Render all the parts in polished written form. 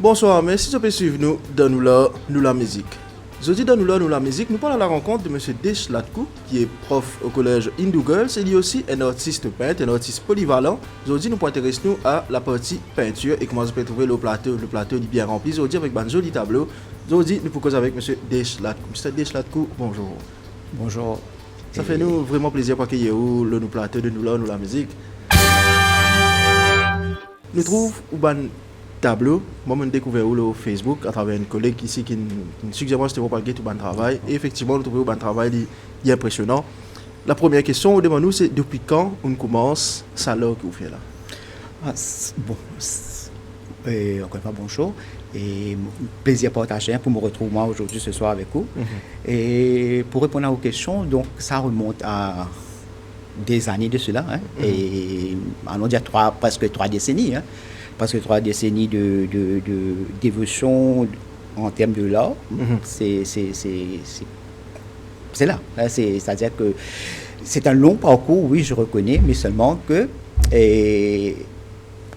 Bonsoir, merci de suivre nous dans nous la musique. Je dis dans nous la musique, nous parlons à la rencontre de M. Desh Latkou, qui est prof au collège Hindu Girls. Il est aussi un artiste peintre, un artiste polyvalent. Aujourd'hui, nous intéressons nous à la partie peinture et comment on peut trouver le plateau est bien rempli. Aujourd'hui, avec un joli tableau. Aujourd'hui, nous pouvons causer avec M. Desh Latkou. M. Desh Latkou, bonjour. Bonjour. Ça fait nous vraiment plaisir pour accueillir le plateau de nous la musique. Nous trouvons un tableau, moi je découvert au Facebook à travers une collègue ici qui nous suggère moi c'était pour parler tout bon travail et effectivement nous trouvons un travail impressionnant. La première question on demande nous c'est depuis quand on commence ça là que vous faites là. Encore une fois bonjour et plaisir partagé pour me retrouver moi aujourd'hui ce soir avec vous. Et pour répondre à vos questions, donc ça remonte à des années de cela et allons dire presque 3 décennies parce que 3 décennies de dévotion en termes de l'art, c'est là. C'est-à-dire que c'est un long parcours, oui, je reconnais, mais seulement que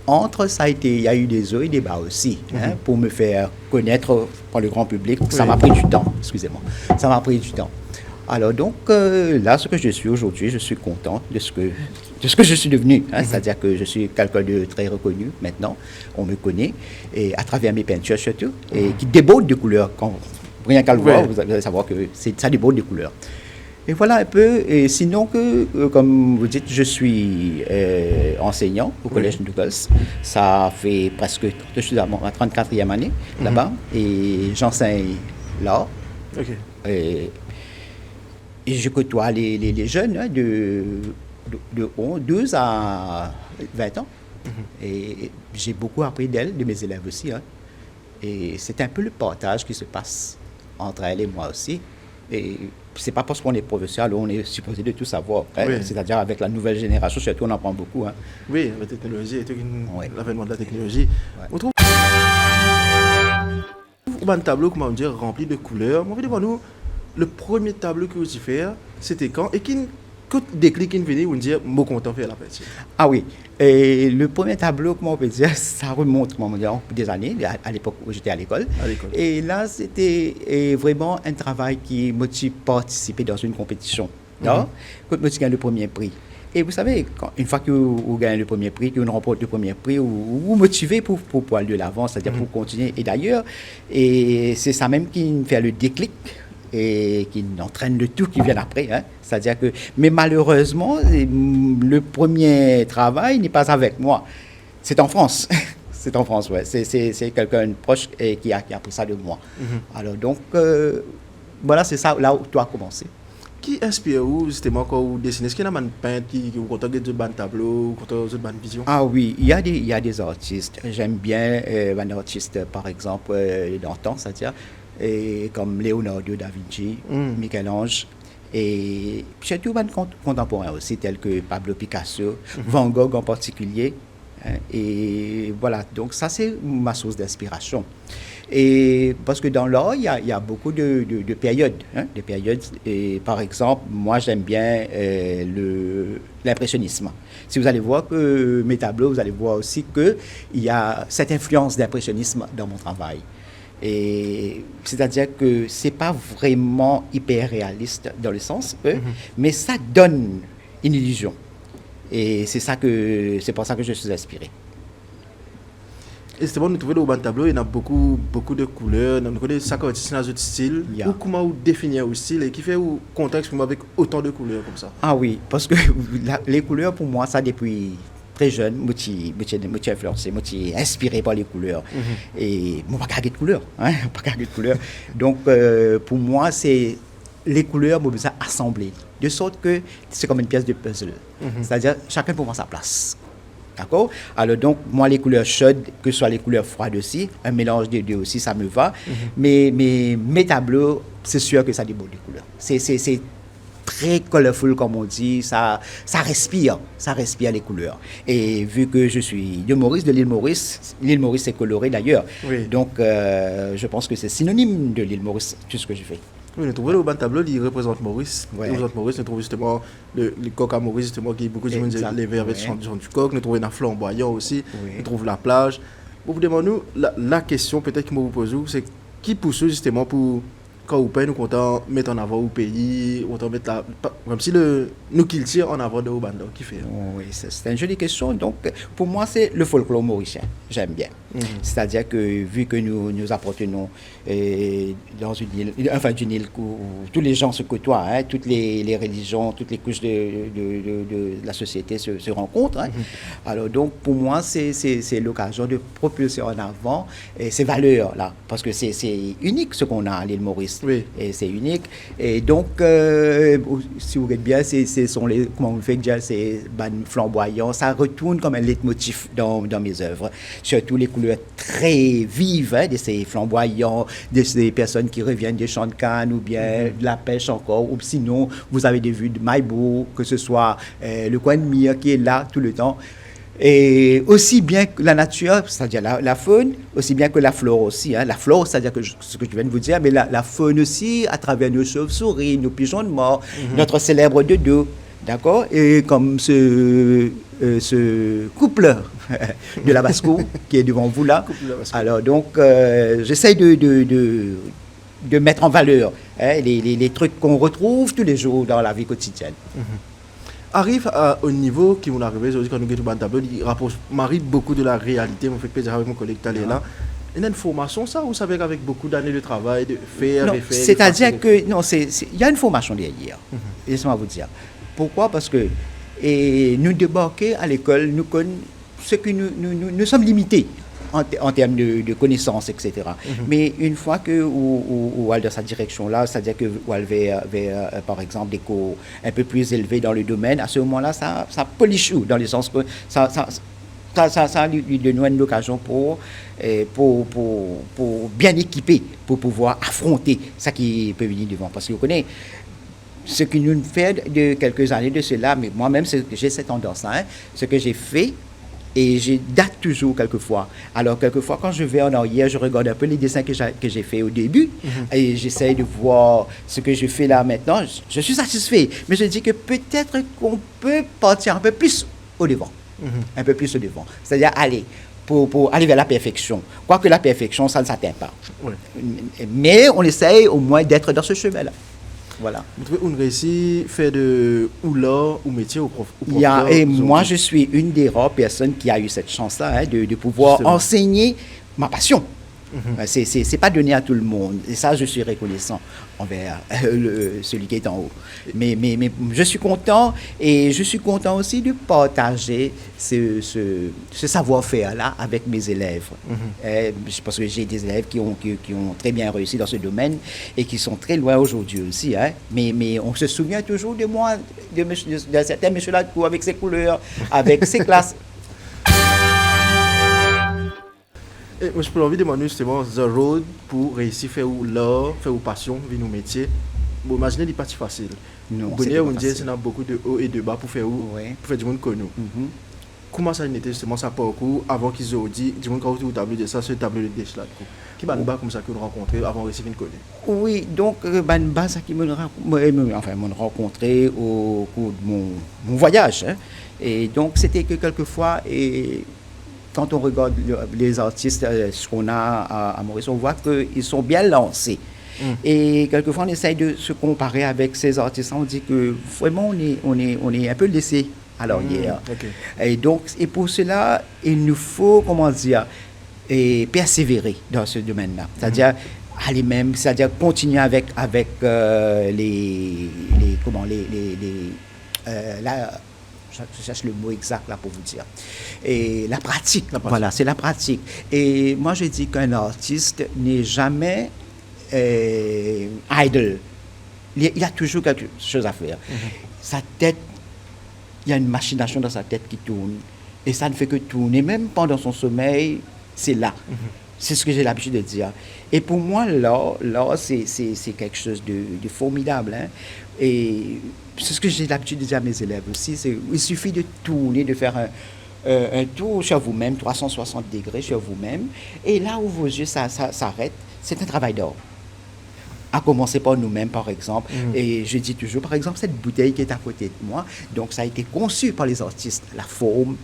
entre ça il y a eu des hauts et des bas aussi, pour me faire connaître par le grand public. Ça m'a pris du temps, excusez-moi. Ça m'a pris du temps. Alors donc, là, ce que je suis aujourd'hui, je suis content de ce que je suis devenu. C'est-à-dire que je suis quelqu'un de très reconnu maintenant. On me connaît, et à travers mes peintures surtout, et qui déborde de couleurs. Quand, rien qu'à le voir, vous allez savoir que ça déborde de couleurs. Et voilà un peu. Et sinon, comme vous dites, je suis enseignant au Collège de Girls. Ça fait presque, je suis à ma 34e année là-bas, et j'enseigne l'art. Et je côtoie les jeunes de 12 à 20 ans. Et j'ai beaucoup appris d'elles, de mes élèves aussi. Et c'est un peu le partage qui se passe entre elles et moi aussi. Et c'est pas parce qu'on est professeur, alors on est supposé de tout savoir. C'est-à-dire avec la nouvelle génération, surtout on apprend beaucoup. Oui, la technologie, l'avènement de la technologie. On trouve un tableau, comment dire, rempli de couleurs. On va dire nous, le premier tableau que vous avez fait, c'était quand? Et quel déclic qui venait vous dire, je suis content de faire la peinture? Ah oui, et le premier tableau, comment on peut dire, ça remonte des années, à l'époque où j'étais à l'école. Et là, c'était vraiment un travail qui motive participer dans une compétition. Quand vous gagnez le premier prix. Et vous savez, une fois que vous gagnez le premier prix, que vous remportez le premier prix, vous motivez pour aller de l'avant, c'est-à-dire pour continuer. Et d'ailleurs, c'est ça même qui me fait le déclic et qui entraîne le tout qui vient après. C'est-à-dire que, mais malheureusement, le premier travail n'est pas avec moi. C'est en France. C'est en France, ouais. C'est quelqu'un proche qui a pris ça de moi. Alors donc, voilà, c'est ça là où tout a commencé. Qui inspire vous justement quand vous dessinez? Est-ce qu'il y a un peintre qui vous contacte de ban tableau, de ban vision? Ah oui, il y a des artistes. J'aime bien un artiste, par exemple, d'antan, c'est-à-dire comme Leonardo da Vinci, Michel-Ange, et surtout des contemporains aussi, tels que Pablo Picasso, Van Gogh en particulier. Et voilà, donc ça c'est ma source d'inspiration. Et parce que dans l'art, il y a beaucoup de périodes. De périodes. Et par exemple, moi j'aime bien l'impressionnisme. Si vous allez voir que mes tableaux, vous allez voir aussi qu'il y a cette influence d'impressionnisme dans mon travail. Et c'est-à-dire que c'est pas vraiment hyper réaliste dans le sens, mais ça donne une illusion. Et c'est pour ça que je suis inspiré. Et c'est bon de trouver le bon tableau, il y a beaucoup de couleurs, nous connaissons chaque artiste dans un style. Ou comment vous définir un style et qui fait vous contexte avec autant de couleurs comme ça? Ah oui, parce que les couleurs pour moi, ça depuis très jeune, je suis influencé, je suis inspiré par les couleurs. Et moi, je ne pas de couleurs. Donc pour moi, c'est les couleurs, je besoin assembler, de sorte que c'est comme une pièce de puzzle. C'est-à-dire chacun pour moi sa place. D'accord? Alors donc, moi, les couleurs chaudes, que ce soit les couleurs froides aussi, un mélange des deux aussi, ça me va. Mais mes tableaux, c'est sûr que ça déborde de couleurs. C'est très colorful, comme on dit, ça respire les couleurs. Et vu que je suis de l'île Maurice c'est coloré d'ailleurs. Donc, je pense que c'est synonyme de l'île Maurice, tout ce que je fais. Oui, nous trouvons le bon tableau, il représente Maurice. Il représente Maurice, nous trouvons justement le coq à Maurice, justement, qui est beaucoup de gens les verres du coq. Nous trouvons un flamboyant aussi. Nous trouvons la plage. Vous demandez la question peut-être que je vous pose, c'est qui pousse justement pour quand vous payez nous content mettre en avant au pays, autant mettre comme si nous qu'il tire en avant de au bando qui fait. Oui, c'est une jolie question. Donc, pour moi, c'est le folklore mauricien. J'aime bien. C'est-à-dire que, vu que nous appartenons dans une île où tous les gens se côtoient, hein, toutes les religions, toutes les couches de la société se rencontrent. Hein. Alors, donc, pour moi, c'est l'occasion de propulser en avant ces valeurs-là. Parce que c'est unique ce qu'on a à l'île Maurice. Oui. Et c'est unique. Et donc, si vous regardez bien, ce sont les, comment on fait dire, c'est flamboyant. Ça retourne comme un leitmotiv dans mes œuvres. Surtout les couleurs très vives hein, de ces flamboyants, de ces personnes qui reviennent des champs de canne ou bien de la pêche encore. Ou sinon, vous avez des vues de Maïbo, que ce soit le coin de Mire qui est là tout le temps. Et aussi bien que la nature, c'est-à-dire la faune, aussi bien que la flore aussi. Hein. La flore, c'est-à-dire que ce que je viens de vous dire, mais la faune aussi, à travers nos chauves-souris, nos pigeons de mort, notre célèbre dodo, d'accord. Et comme ce couple de la basse-cour qui est devant vous là. Alors donc, j'essaye de mettre en valeur hein, les trucs qu'on retrouve tous les jours dans la vie quotidienne. Arrive au niveau qui m'est arrivé aujourd'hui quand nous avons un tableau, il rapproche Marie beaucoup de la réalité. On fait plaisir avec mon collègue Talé là. Il y a une formation, ça, vous savez qu'avec beaucoup d'années de travail, de faire et faire. C'est-à-dire que, non, il y a une formation derrière. Laissez-moi vous dire. Pourquoi? Parce que nous débarquons à l'école, ce que nous sommes limités en termes de connaissances, etc. Mais une fois que vous allez dans cette direction-là, c'est-à-dire que vous allez vers, par exemple, des cours un peu plus élevés dans le domaine, à ce moment-là, ça polish dans le sens que ça lui donne une occasion pour bien équiper, pour pouvoir affronter ça qui peut venir devant. Parce que vous connaissez, ce qui nous fait de quelques années de cela, mais moi-même, j'ai cette tendance, hein, ce que j'ai fait, et je date toujours quelquefois. Alors, quelquefois, quand je vais en arrière, je regarde un peu les dessins que j'ai fait au début et j'essaie de voir ce que je fais là maintenant. Je suis satisfait, mais je dis que peut-être qu'on peut partir un peu plus au devant. Un peu plus au devant. C'est-à-dire aller pour aller vers la perfection. Quoique la perfection, ça ne s'atteint pas. Oui. Mais on essaye au moins d'être dans ce chemin-là. Voilà. Vous trouvez qu'on réussit à faire de oula ou métier au prof? Et moi, je suis une des rares personnes qui a eu cette chance-là hein, de pouvoir enseigner ma passion. C'est pas donné à tout le monde. Et ça, je suis reconnaissant envers celui qui est en haut. Mais je suis content et je suis content aussi de partager ce savoir-faire-là avec mes élèves. Parce que j'ai des élèves qui ont très bien réussi dans ce domaine et qui sont très loin aujourd'hui aussi. Hein. Mais on se souvient toujours de moi, d'un certain monsieur là avec ses couleurs, avec ses classes. Et moi, je peux envie de demander justement The Road pour réussir à faire l'art, faire passion, vivre nos métiers. Bon, imaginez, c'est pas si facile. Non, c'est pas facile. Il y a beaucoup de hauts et de bas pour faire du monde connu. Comment ça a été justement ça parcours avant qu'ils aient dit, du monde quand vous tableau de ça, ce tableau de déch là. Qui va nous battre comme ça que nous rencontrer avant de réussir une connu? Oui, donc, ça qui m'a rencontré au cours de mon voyage. Hein. Et donc, c'était que quelquefois, quand on regarde les artistes, ce qu'on a à Maurice, on voit qu'ils sont bien lancés. Et quelquefois, on essaye de se comparer avec ces artistes. On dit que vraiment, on est un peu laissé à l'arrière. Et donc, et pour cela, il nous faut, comment dire, persévérer dans ce domaine-là. C'est-à-dire, aller même, c'est-à-dire continuer avec je cherche le mot exact là pour vous dire. Et la pratique. Voilà, c'est la pratique. Et moi, je dis qu'un artiste n'est jamais idle. Il y a toujours quelque chose à faire. Sa tête, il y a une machination dans sa tête qui tourne. Et ça ne fait que tourner. Même pendant son sommeil, c'est là. C'est ce que j'ai l'habitude de dire. Et pour moi, l'art, c'est quelque chose de formidable. Hein? Et c'est ce que j'ai l'habitude de dire à mes élèves aussi. Il suffit de tourner, de faire un tour sur vous-même, 360 degrés sur vous-même. Et là où vos yeux s'arrêtent, c'est un travail d'art. À commencer par nous-mêmes, par exemple. Et je dis toujours, par exemple, cette bouteille qui est à côté de moi, donc ça a été conçu par les artistes. La forme,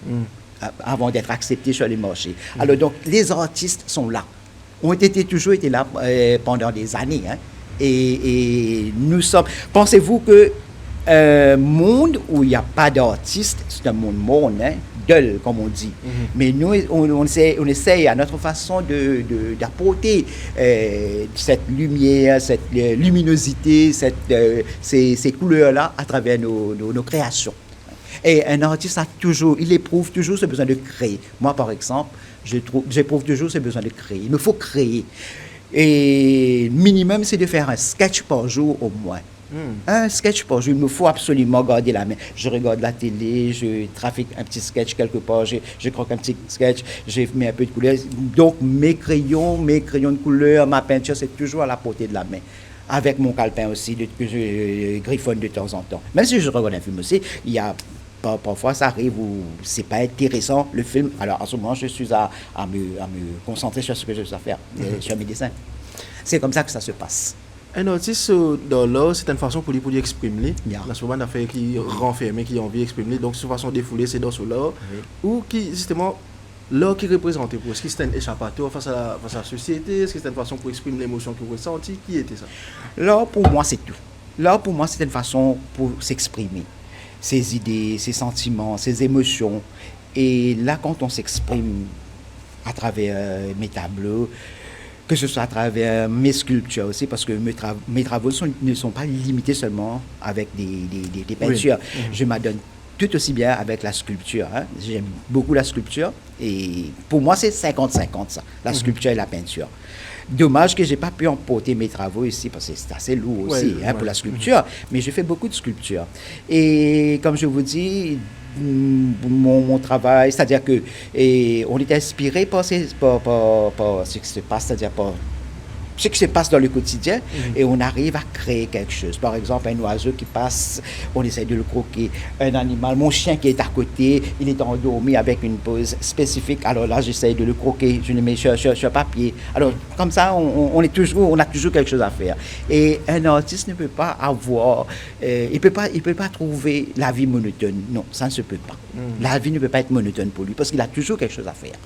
avant d'être acceptés sur les marchés. Alors donc, les artistes sont là, toujours été là pendant des années. Hein. Et nous sommes... Pensez-vous que monde où il n'y a pas d'artistes, c'est un monde morne, hein, dull, comme on dit. Mais nous, on essaye à notre façon d'apporter cette lumière, cette luminosité, ces couleurs-là à travers nos créations. Et un artiste il éprouve toujours ce besoin de créer. Moi, par exemple, j'éprouve toujours ce besoin de créer. Il me faut créer. Et le minimum, c'est de faire un sketch par jour au moins. Un sketch par jour, il me faut absolument garder la main. Je regarde la télé, je trafique un petit sketch quelque part, je croque un petit sketch, je mets un peu de couleur. Donc, mes crayons de couleur, ma peinture, c'est toujours à la portée de la main. Avec mon calepin aussi, que je griffonne de temps en temps. Même si je regarde un film aussi, il y a... Parfois, ça arrive où c'est pas intéressant, le film. Alors, à ce moment, je suis à me concentrer sur ce que je dois faire, sur mes dessins. C'est comme ça que ça se passe. Un artiste, dans l'art, c'est une façon pour lui exprimer. Yeah. Dans ce moment, affaire qui renferme, qui a envie d'exprimer. Donc, c'est une façon défoulée, c'est dans ce l'art. Oui. Ou qui, justement, l'art qui représente pour. Est-ce que c'est un échappatoire face à la société? Est-ce que c'est une façon pour exprimer l'émotion que vous ressentez? Qui était ça? L'art, pour moi, c'est tout. L'art, pour moi, c'est une façon pour s'exprimer. Ses idées, ses sentiments, ses émotions. Et là, quand on s'exprime à travers mes tableaux, que ce soit à travers mes sculptures aussi, parce que mes travaux ne sont pas limités seulement avec des peintures. Oui. Je m'adonne tout aussi bien avec la sculpture. Hein. J'aime beaucoup la sculpture et pour moi, c'est 50-50 ça, la sculpture et la peinture. Dommage que je n'ai pas pu emporter mes travaux ici parce que c'est assez lourd aussi pour la sculpture, mais je fais beaucoup de sculptures. Et comme je vous dis, mon travail, c'est-à-dire que on est inspiré par ce qui se passe, c'est-à-dire par ce qui se passe dans le quotidien et on arrive à créer quelque chose. Par exemple, un oiseau qui passe, on essaie de le croquer. Un animal, mon chien qui est à côté, il est endormi avec une pose spécifique. Alors là, j'essaie de le croquer, je le mets sur papier. Alors, comme ça, on a toujours quelque chose à faire. Et un artiste ne peut pas avoir, il peut pas trouver la vie monotone. Non, ça ne se peut pas. La vie ne peut pas être monotone pour lui parce qu'il a toujours quelque chose à faire.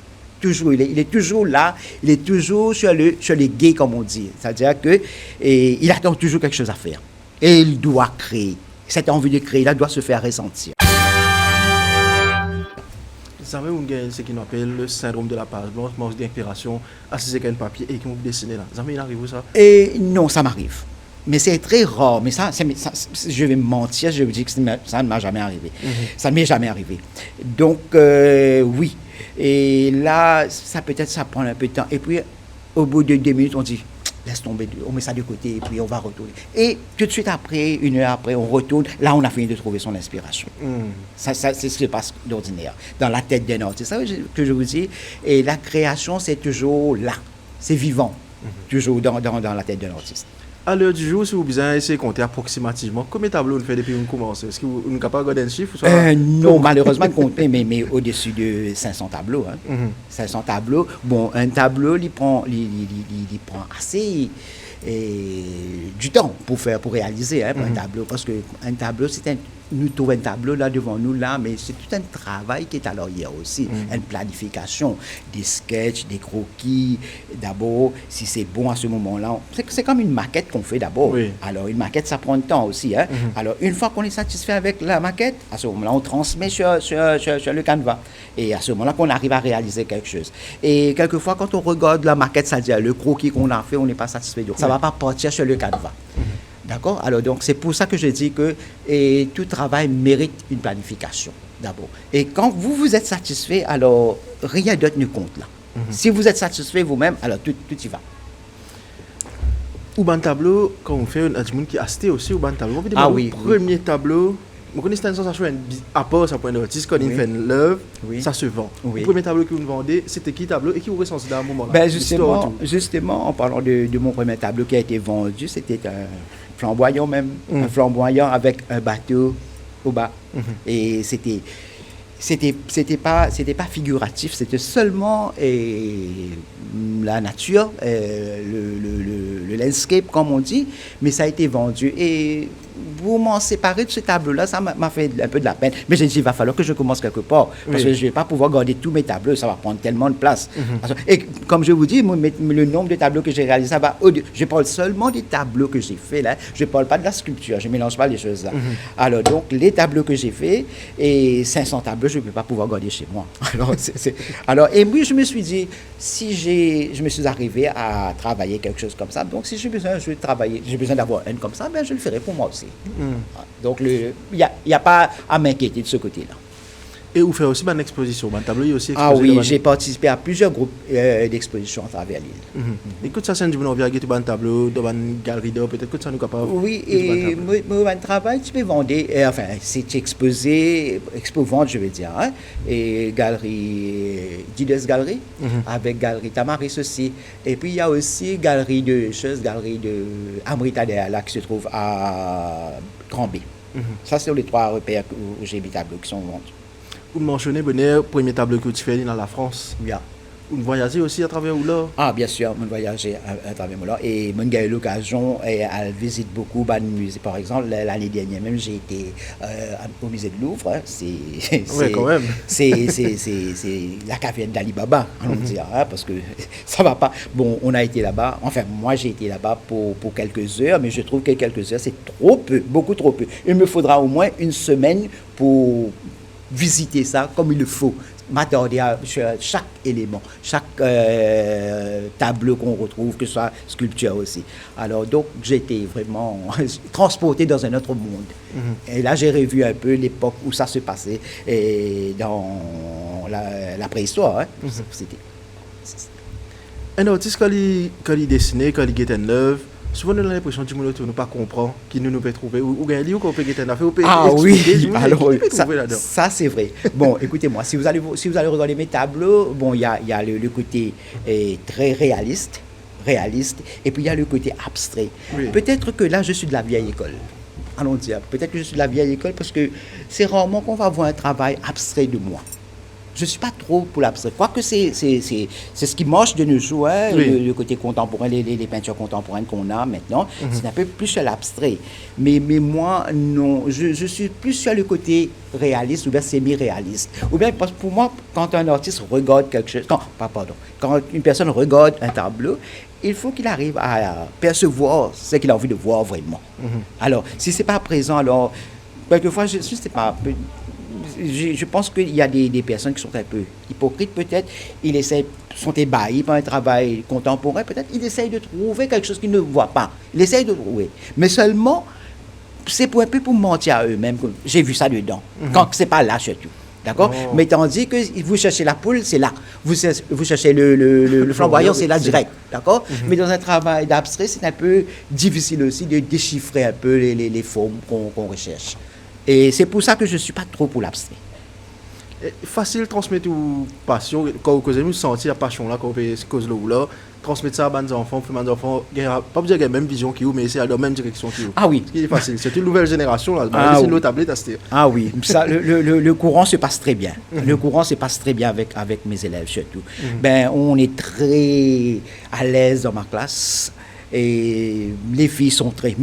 Toujours, il est toujours là, il est toujours sur les guets, comme on dit. C'est-à-dire qu'il attend toujours quelque chose à faire. Et il doit créer. Cette envie de créer, là, doit se faire ressentir. Vous savez, ce qu'on appelle le syndrome de la page blanche, manque d'inspiration, assister avec un papier et qui vont dessiner là. Ça m'arrive où ça? Et non, ça m'arrive. Mais c'est très rare. Mais ça, je vais me mentir, je vais vous dire que ça ne m'a jamais arrivé. Ça ne m'est jamais arrivé. Donc, oui. Et là, ça prend un peu de temps. Et puis, au bout de 2 minutes, on dit, laisse tomber, on met ça de côté et puis on va retourner. Et tout de suite après, 1 heure après, on retourne. Là, on a fini de trouver son inspiration. Ça, c'est ce qui se passe d'ordinaire dans la tête d'un artiste. C'est ça que je vous dis. Et la création, c'est toujours là. C'est vivant. Toujours dans la tête d'un artiste. À l'heure du jour, si vous avez essayé de compter approximativement, combien de tableaux vous faites depuis que vous commencez? Est-ce que vous êtes capable de garder un chiffre? Non, malheureusement, compter, mais au-dessus de 500 tableaux. Hein. 500 tableaux. Bon, un tableau, il prend assez du temps pour réaliser un tableau. Parce qu'un tableau, nous trouvons un tableau là devant nous, là, mais c'est tout un travail qui est à l'arrière aussi. Une planification, des sketchs, des croquis. D'abord, si c'est bon à ce moment-là, c'est comme une maquette qu'on fait d'abord. Oui. Alors, une maquette, ça prend du temps aussi. Hein. Alors, une fois qu'on est satisfait avec la maquette, à ce moment-là, on transmet sur le canevas. Et à ce moment-là, qu'on arrive à réaliser quelque chose. Et quelquefois, quand on regarde la maquette, c'est-à-dire le croquis qu'on a fait, on n'est pas satisfait. Ça ne va pas partir sur le canevas. D'accord? Alors, donc, c'est pour ça que je dis que tout travail mérite une planification, d'abord. Et quand vous êtes satisfait, alors, rien d'autre ne compte là. Si vous êtes satisfait vous-même, alors tout y va. Ou un tableau, quand on fait un monde qui a acheté aussi, ou un tableau. Oui. Premier tableau, vous connaissez une sensation à part ça pour un artiste, quand il fait une œuvre, ça se vend. Oui. Le premier tableau que vous vendez, c'était qui tableau et qui vous ressentez dans un moment-là? Justement, en parlant de mon premier tableau qui a été vendu, c'était un flamboyant même, un flamboyant avec un bateau au bas. Et c'était pas figuratif, c'était seulement la nature, le landscape comme on dit, mais ça a été vendu. Et pour m'en séparer de ce tableau-là, ça m'a fait un peu de la peine. Mais j'ai dit, il va falloir que je commence quelque part. Parce que je ne vais pas pouvoir garder tous mes tableaux, ça va prendre tellement de place. Et comme je vous dis, le nombre de tableaux que j'ai réalisés, ça va au-delà. Je parle seulement des tableaux que j'ai faits là. Je ne parle pas de la sculpture, je ne mélange pas les choses là. Alors, donc, les tableaux que j'ai faits, et 500 tableaux, je ne peux pas pouvoir garder chez moi. Alors, et puis, je me suis dit, si je me suis arrivé à travailler quelque chose comme ça, donc si j'ai besoin d'avoir un comme ça, ben, je le ferai pour moi aussi. Donc, il n'y a pas à m'inquiéter de ce côté-là. Et vous faites aussi une exposition, un tableau, il y a aussi exposé. Ah oui, j'ai participé à plusieurs groupes d'exposition à travers l'île. Écoute, ça, c'est du monde qui a un tableau, dans une galerie d'art, peut-être que ça nous capable. Oui, et mon travail, tu peux vendre, enfin, c'est exposé, expo-vente, je veux dire, hein, et galerie, Dides Galerie, avec galerie Tamaris aussi. Et puis, il y a aussi galerie de Amrita là, qui se trouve à Grand-B. Ça, c'est les 3 repères où j'ai mis tableaux qui sont vendus. Vous mentionnez, le premier tableau que tu fais dans la France. Yeah. Vous voyagez aussi à travers où là? Ah, bien sûr, je voyage à travers là. Et j'ai eu l'occasion à visiter beaucoup de musées. Par exemple, l'année dernière, même, j'ai été au musée de Louvre. Hein. Oui, quand même. C'est la caverne d'Ali Baba, on dit, hein, parce que ça va pas. Bon, on a été là-bas. Enfin, moi, j'ai été là-bas pour quelques heures, mais je trouve que quelques heures, c'est trop peu, beaucoup trop peu. Il me faudra au moins une semaine pour visiter ça comme il le faut, m'attarder à chaque élément, chaque tableau qu'on retrouve, que ce soit sculpture aussi. Alors donc j'ai été vraiment transporté dans un autre monde. Et là j'ai revu un peu l'époque où ça se passait et dans la préhistoire. Hein. C'était... Un artiste quand il dessine, quand il guette une œuvre, souvent on a l'impression que nous ne pas comprendre qui nous peut trouver ou un livre qu'on peut guetter une affaire ou peut oui, alors là-dedans. Ça c'est vrai. Bon, écoutez-moi, si vous allez regarder mes tableaux, bon, il y a le côté très réaliste, et puis il y a le côté abstrait. Oui. Peut-être que là je suis de la vieille école. Allons dire, peut-être que je suis de la vieille école parce que c'est rarement qu'on va voir un travail abstrait de moi. Je ne suis pas trop pour l'abstrait. Quoique c'est ce qui marche de nos jours, hein, le côté contemporain, les peintures contemporaines qu'on a maintenant, c'est un peu plus sur l'abstrait. Mais moi, non, je suis plus sur le côté réaliste ou bien semi-réaliste. Ou bien, parce que pour moi, quand un artiste regarde quelque chose, quand une personne regarde un tableau, il faut qu'il arrive à percevoir ce qu'il a envie de voir vraiment. Alors, si ce n'est pas présent, alors, quelquefois, je sais pas... Je pense qu'il y a des personnes qui sont un peu hypocrites peut-être, sont ébahis par un travail contemporain, peut-être ils essayent de trouver quelque chose qu'ils ne voient pas, ils essayent de trouver, mais seulement c'est un peu pour mentir à eux-mêmes, j'ai vu ça dedans, quand c'est pas là surtout. D'accord. Mais tandis que vous cherchez la poule, c'est là. Vous cherchez le flamboyant, c'est là direct. D'accord. Mais dans un travail d'abstrait, c'est un peu difficile aussi de déchiffrer un peu les formes qu'on recherche. Et c'est pour ça que je ne suis pas trop pour l'abstrait. Facile de transmettre une passion, quand vous avez senti la passion là, quand vous faites ce cause là, transmettre ça à mes enfants, pour mes enfants, pas dire qu'il y a la même vision que vous, mais c'est dans la même direction que vous. Ah oui. Ce qui est facile, c'est une nouvelle génération là, c'est une tablette à c'était. Ah oui, ça, le courant se passe très bien. Le courant se passe très bien avec mes élèves surtout. Ben, on est très à l'aise dans ma classe. Et les filles sont très...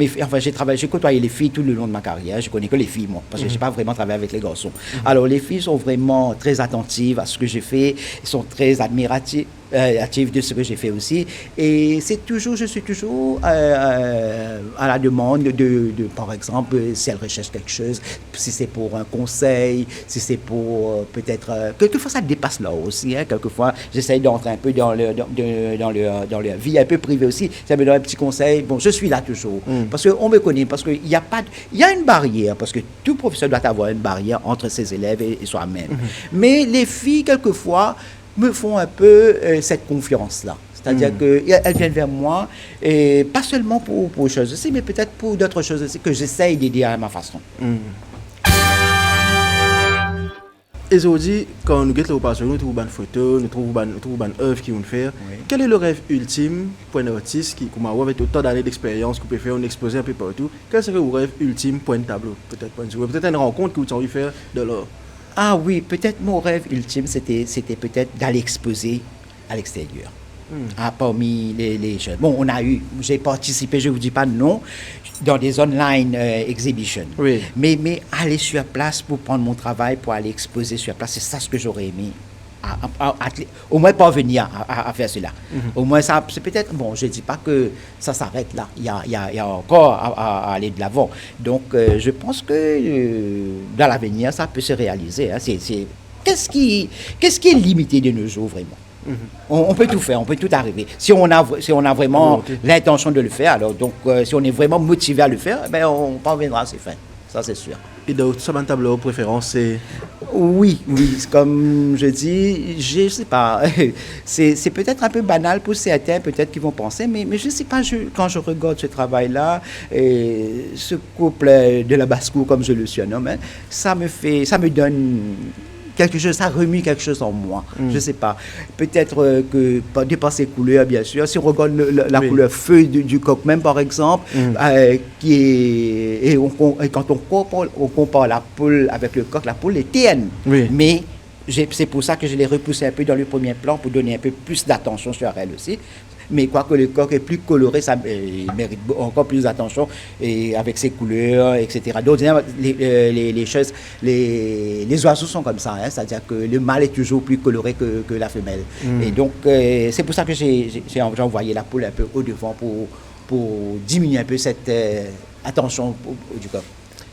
j'ai côtoyé les filles tout le long de ma carrière. Je connais que les filles, moi, parce que je n'ai pas vraiment travaillé avec les garçons. Alors, les filles sont vraiment très attentives à ce que j'ai fait. Elles sont très admiratives de ce que j'ai fait aussi. Et je suis toujours à la demande de, par exemple, si elle recherche quelque chose, si c'est pour un conseil, si c'est pour peut-être... quelquefois, ça dépasse là aussi. Hein, quelquefois, j'essaye d'entrer un peu dans leur vie un peu privée aussi. Ça me donne un petit conseil. Bon, je suis là toujours. Parce qu'on me connaît, parce qu'il y a pas... Il y a une barrière, parce que tout professeur doit avoir une barrière entre ses élèves et soi-même. Mais les filles, quelquefois, me font un peu cette confiance-là. C'est-à-dire qu'elles viennent vers moi, et pas seulement pour choses aussi, mais peut-être pour d'autres choses aussi que j'essaye d'aider à ma façon. Et aujourd'hui, quand nous guettons l'opération, nous trouvons une photo, nous trouvons une œuvre qui vont faire. Oui. Quel est le rêve ultime pour un artiste qui, comme avec autant d'années d'expérience, qui peut faire un exposé un peu partout? Quel serait le rêve ultime pour un tableau? Peut-être une rencontre que vous avez envie de faire de l'art. Ah oui, peut-être mon rêve ultime, c'était peut-être d'aller exposer à l'extérieur. parmi les jeunes. Bon, j'ai participé, je ne vous dis pas non, dans des online exhibitions. Oui. Mais aller sur place pour prendre mon travail, pour aller exposer sur place, c'est ça ce que j'aurais aimé. Au moins parvenir à faire cela. Au moins, ça, c'est peut-être, bon, je ne dis pas que ça s'arrête là. Il y a encore à aller de l'avant. Donc, je pense que dans l'avenir, ça peut se réaliser. Hein. Qu'est-ce qui est limité de nos jours, vraiment? On peut tout faire, on peut tout arriver. Si on a vraiment l'intention de le faire, alors donc, si on est vraiment motivé à le faire, ben, on parviendra à ses fins. Ça, c'est sûr. Et donc, ça, ma tableau préférence, c'est... Oui, comme je dis, je ne sais pas, c'est peut-être un peu banal pour certains, peut-être qu'ils vont penser, mais je ne sais pas, quand je regarde ce travail-là, ce couple de la basse-cour, comme je le surnomme, hein, ça me donne quelque chose, ça remue quelque chose en moi. Je ne sais pas. Peut-être que, par ses couleurs, bien sûr, si on regarde la couleur feu du coq même, par exemple, et quand on compare la poule avec le coq, la poule est terne. Oui. Mais c'est pour ça que je l'ai repoussé un peu dans le premier plan, pour donner un peu plus d'attention sur elle aussi. Mais quoique le coq est plus coloré, ça mérite encore plus d'attention, et avec ses couleurs, etc. Donc, les choses, les oiseaux sont comme ça, hein, c'est-à-dire que le mâle est toujours plus coloré que la femelle. Et donc, c'est pour ça que j'ai envoyé la poule un peu au-devant pour diminuer un peu cette attention du coq.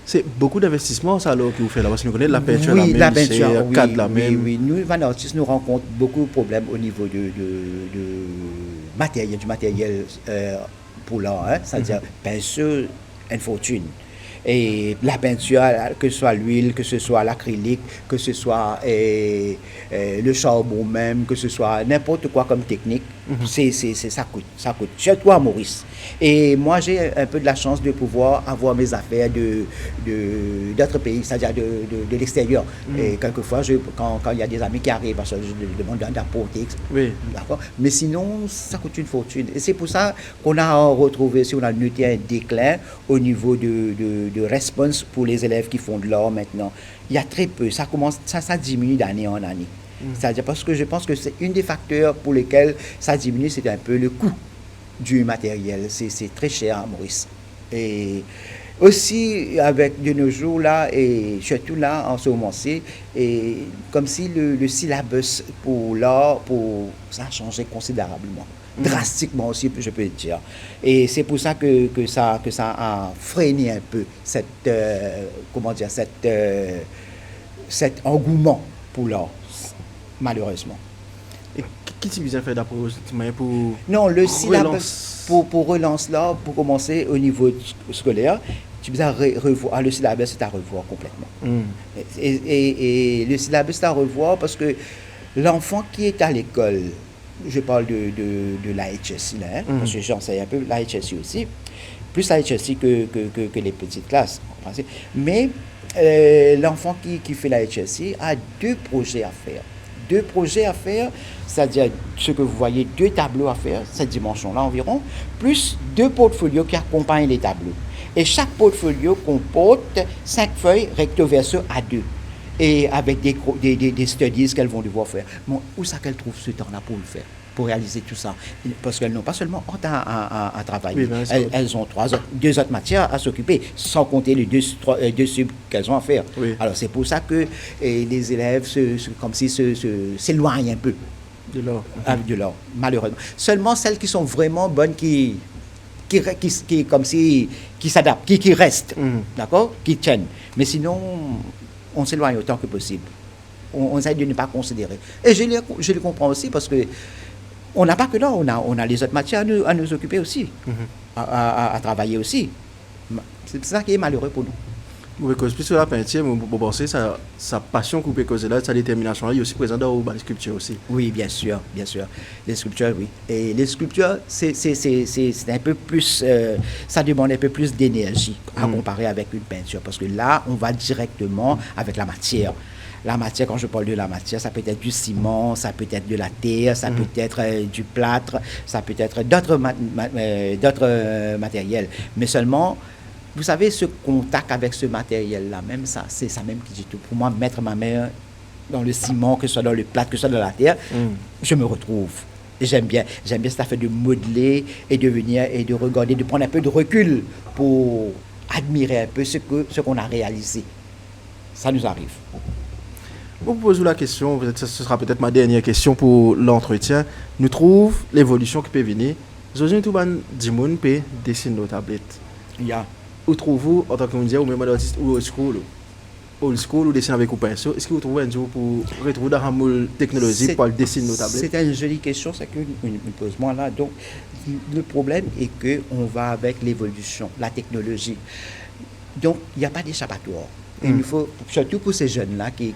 C'est beaucoup d'investissements, ça, alors, que vous faites là, parce que nous connaissons la peinture, la même, cadre la même. Oui, nous, Van Artis, nous rencontrons beaucoup de problèmes au niveau du matériel pour l'art, hein, c'est-à-dire pinceau, une fortune. Et la peinture, que ce soit l'huile, que ce soit l'acrylique, que ce soit le charbon même, que ce soit n'importe quoi comme technique, ça coûte. Surtout à Maurice. Et moi, j'ai un peu de la chance de pouvoir avoir mes affaires d'autres pays, c'est-à-dire de l'extérieur. Et quelquefois, quand il y a des amis qui arrivent, parce que je demande d'apporter. Oui. D'accord. Mais sinon, ça coûte une fortune. Et c'est pour ça qu'on a retrouvé, si on a noté un déclin au niveau de réponse pour les élèves qui font de l'art maintenant. Il y a très peu. Ça diminue d'année en année. C'est-à-dire parce que je pense que c'est un des facteurs pour lesquels ça diminue, c'est un peu le coût du matériel. C'est très cher à Maurice. Et aussi, avec de nos jours là, et surtout là, en ce moment-ci, et comme si le syllabus pour l'art, ça a changé considérablement. Drastiquement aussi, je peux dire. Et c'est pour ça que ça a freiné un peu cet engouement pour l'art, malheureusement. Et qu'est-ce que vous avez fait d'après pour... Non, le syllabus pour relance là, pour commencer au niveau scolaire, tu dois revoir le syllabus, c'est à revoir complètement. Et le syllabus, c'est à revoir parce que l'enfant qui est à l'école, je parle de l'AHSI là, parce que j'enseigne un peu l'AHSI aussi, plus l'AHSI que les petites classes en français. Mais l'enfant qui fait l'AHSI a deux projets à faire, c'est-à-dire ce que vous voyez, 2 tableaux à faire, cette dimension-là environ, plus 2 portfolios qui accompagnent les tableaux. Et chaque portfolio comporte 5 feuilles recto verso à 2. Et avec des studies qu'elles vont devoir faire. Bon, où ça qu'elles trouvent ce temps-là pour le faire, pour réaliser tout ça? Parce qu'elles n'ont pas seulement honte à travailler. Oui, elles ont 2 autres matières à s'occuper, sans compter les 2 subs qu'elles ont à faire. Oui. Alors c'est pour ça que les élèves s'éloignent un peu de l'art, malheureusement. Seulement celles qui sont vraiment bonnes, qui s'adaptent, qui restent, d'accord, qui tiennent. Mais sinon, on s'éloigne autant que possible. On essaie de ne pas considérer. Et je le comprends aussi parce que on n'a pas que là, on a les autres matières à nous occuper aussi, à travailler aussi. C'est ça qui est malheureux pour nous. Oui, parce que la peinture, vous pensez, sa passion que vous pouvez là, sa détermination là, il est aussi présent dans les sculptures aussi. Oui, bien sûr. Les sculptures, oui. Et les sculptures, c'est un peu plus, ça demande un peu plus d'énergie à comparer avec une peinture, parce que là, on va directement avec la matière. La matière, quand je parle de la matière, ça peut être du ciment, ça peut être de la terre, ça peut être du plâtre, ça peut être d'autres matériels. Mais seulement, vous savez, ce contact avec ce matériel-là, même ça, c'est ça même qui dit tout. Pour moi, mettre ma main dans le ciment, que ce soit dans le plâtre, que ce soit dans la terre, je me retrouve. J'aime bien cette affaire de modeler et de venir et de regarder, de prendre un peu de recul pour admirer un peu ce qu'on a réalisé. Ça nous arrive. Pour vous poser la question, ce sera peut-être ma dernière question pour l'entretien. Nous trouvons l'évolution qui peut venir. Aujourd'hui, tout le monde peut dessiner nos tablettes. Yeah. Où trouvez-vous, en tant que média, ou même un artiste ou old school ou dessiner avec un pinceau, est-ce que vous trouvez un jour pour retrouver dans la technologie pour dessiner nos tablettes? C'est une jolie question, c'est que me pose moi là. Donc, le problème est qu'on va avec l'évolution, la technologie. Donc, il n'y a pas d'échappatoire. Il faut, surtout pour ces jeunes-là qui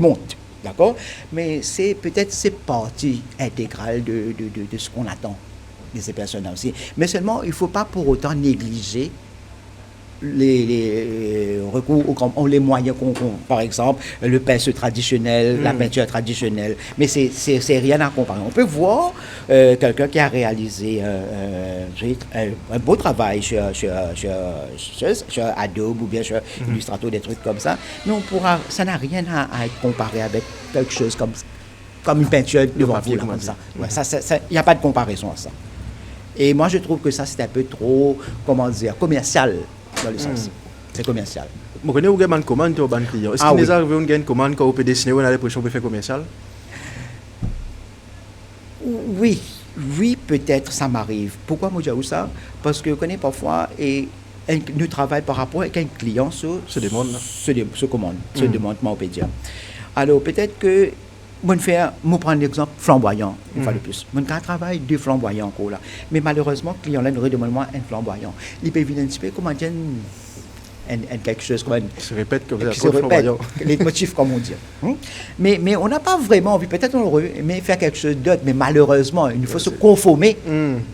montent, d'accord? Mais peut-être c'est partie intégrale de ce qu'on attend de ces personnes-là aussi. Mais seulement, il ne faut pas pour autant négliger les recours, les moyens par exemple, le pinceau traditionnel, la peinture traditionnelle. Mais c'est rien à comparer. On peut voir quelqu'un qui a réalisé un beau travail sur Adobe ou bien sur Illustrator, des trucs comme ça. Mais ça n'a rien à être comparé avec quelque chose comme une peinture devant vous, là, comme ça. Ouais, il n'y a pas de comparaison à ça. Et moi, je trouve que ça, c'est un peu trop, commercial. Dans le sens. C'est commercial. Vous connaissez où vous avez une commande au ban client? Est-ce qu'il nous arrive une commande quand vous pouvez dessiner ou on a l'impression que vous faites commercial? Oui, peut-être ça m'arrive. Pourquoi moi je dis ça? Parce que je connais parfois et nous travaillons par rapport à qu'un client se demande, moi on peut dire. Alors peut-être que moi prendre l'exemple flamboyant, une fois de plus. Mon cas travaille de flamboyant encore là. Mais malheureusement, le client là nous redemande moi un flamboyant. Il peut venir un petit peu comment dire quelque chose comme se répète que vous êtes flamboyant. Les motifs comme on dit. Mais on n'a pas vraiment envie, peut-être on aurait aimé faire quelque chose d'autre, mais malheureusement, il faut se conformer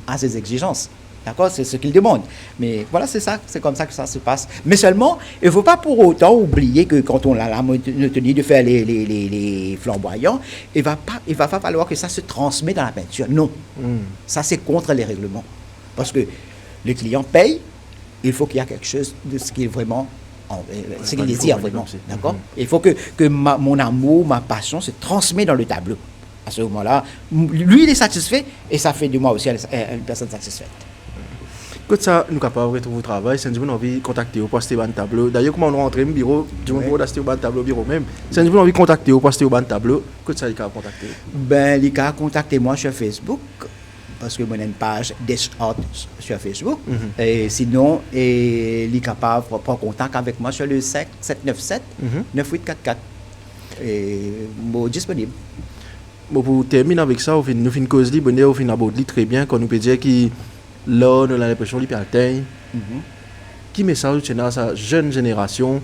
à ces exigences. D'accord? C'est ce qu'il demande. Mais voilà, c'est comme ça que ça se passe. Mais seulement, il ne faut pas pour autant oublier que quand on a la monotonie de faire les flamboyants, il va pas falloir que ça se transmet dans la peinture. Non. Ça, c'est contre les règlements. Parce que le client paye, il faut qu'il y ait quelque chose de ce qu'il est vraiment, ce qu'il désire vraiment. D'accord? Il faut que mon amour, ma passion se transmet dans le tableau. À ce moment-là, lui, il est satisfait et ça fait de moi aussi une personne satisfaite. Quand ça, nous sommes capables de retrouver le travail, si nous avons envie de contacter au poste de tableau. D'ailleurs, comment on rentre au bureau, du moment où on au tableau bureau même, si nous avons envie de contacter au poste de tableau, quand ça, il peut contacter? Ben, il peut contacter moi sur Facebook, parce que moi j'ai une page Desh Art sur Facebook. Et sinon, il est capable de prendre contact avec moi sur le 797 9844. Et moi disponible. Bon, pour terminer avec ça, nous finissons une cause libre, nous finissons aborder très bien, quand nous peut dire que là, nous avons l'impression qu'il peut atteindre. Qui message tu as à sa jeune génération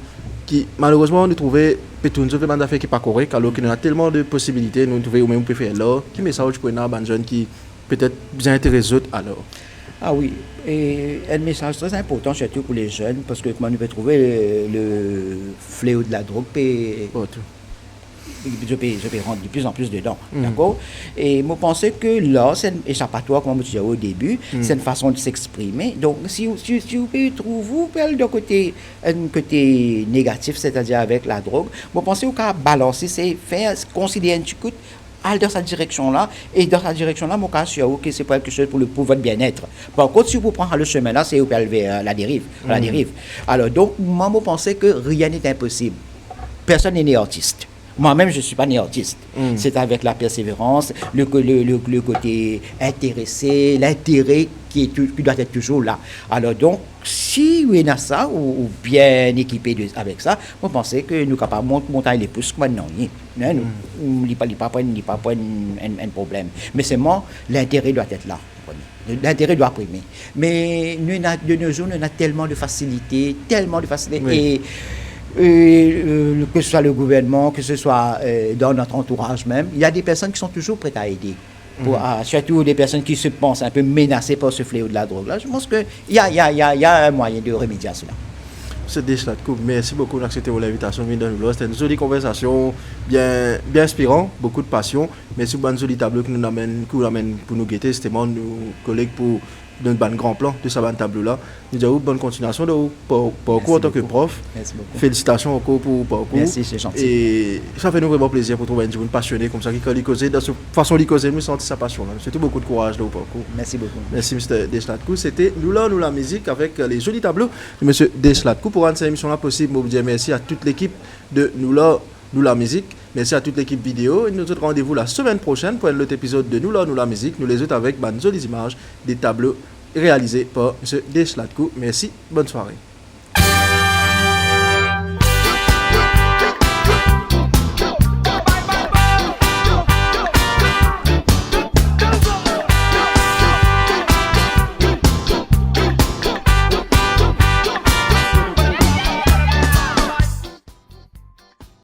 qui, malheureusement, nous trouvons peut-être une affaire qui n'est pas correcte, alors qu'il y a tellement de possibilités, nous trouvons ou même peut faire là. Qui message tu peux donner à une jeune qui peut-être bien intéressé alors? Ah oui, et un message très important, surtout pour les jeunes, parce que comment nous pouvons trouver le fléau de la drogue, je peux rentrer de plus en plus dedans, d'accord? Et moi, je pense que là, c'est un échappatoire, comme je disais au début, c'est une façon de s'exprimer. Donc, si vous pouvez trouver un côté négatif, c'est-à-dire avec la drogue, moi, je pense qu'au cas balancer, c'est faire, considérer un petit coup, aller dans cette direction-là, et dans cette direction-là, mon cas, sûr que c'est pas quelque chose pour votre bien-être. Par contre, si vous prenez le chemin-là, c'est vous vers la dérive. Alors, donc, moi, je pense que rien n'est impossible. Personne n'est né artiste. Moi-même, je ne suis pas né artiste. C'est avec la persévérance, le côté intéressé, l'intérêt qui doit être toujours là. Alors donc, si vous avez ça, ou bien équipé avec ça, vous pensez que nous sommes capables de monter les pouces comme non. Il n'y a pas un problème. Mais seulement, l'intérêt doit être là. L'intérêt doit primer. Mais de nos jours, nous avons tellement de facilité. Oui. Et que ce soit le gouvernement, que ce soit dans notre entourage même, il y a des personnes qui sont toujours prêtes à aider. Surtout des personnes qui se pensent un peu menacées par ce fléau de la drogue. Là, je pense qu'il y a un moyen de remédier à cela. C'est déjà là. Merci beaucoup d'accepter l'invitation. C'était une jolie conversation, bien inspirante, beaucoup de passion. Merci pour une jolie tableau que nous amène pour nous guetter. C'était mon collègue pour d'un grand plan de ce tableau-là. Nous disons bonne continuation de parcours en tant que prof. Merci beaucoup. Félicitations encore pour le parcours. Merci, c'est gentil. Et ça fait nous vraiment plaisir pour trouver un jeune passionné comme ça qui quand il cause de cette façon de causer, nous sentons sa passion. Surtout beaucoup de courage dans le parcours. Merci beaucoup. Merci M. Deslatkou. C'était nous la musique avec les jolis tableaux de M. Deslatkou. Pour rendre cette émission-là possible, je vous dis merci à toute l'équipe de nous la musique. Merci à toute l'équipe vidéo. Et nous autres rendez-vous la semaine prochaine pour un autre épisode de nous la musique. Nous les autres avec de jolies images des tableaux réalisés par M. Deslatkou. Merci. Bonne soirée.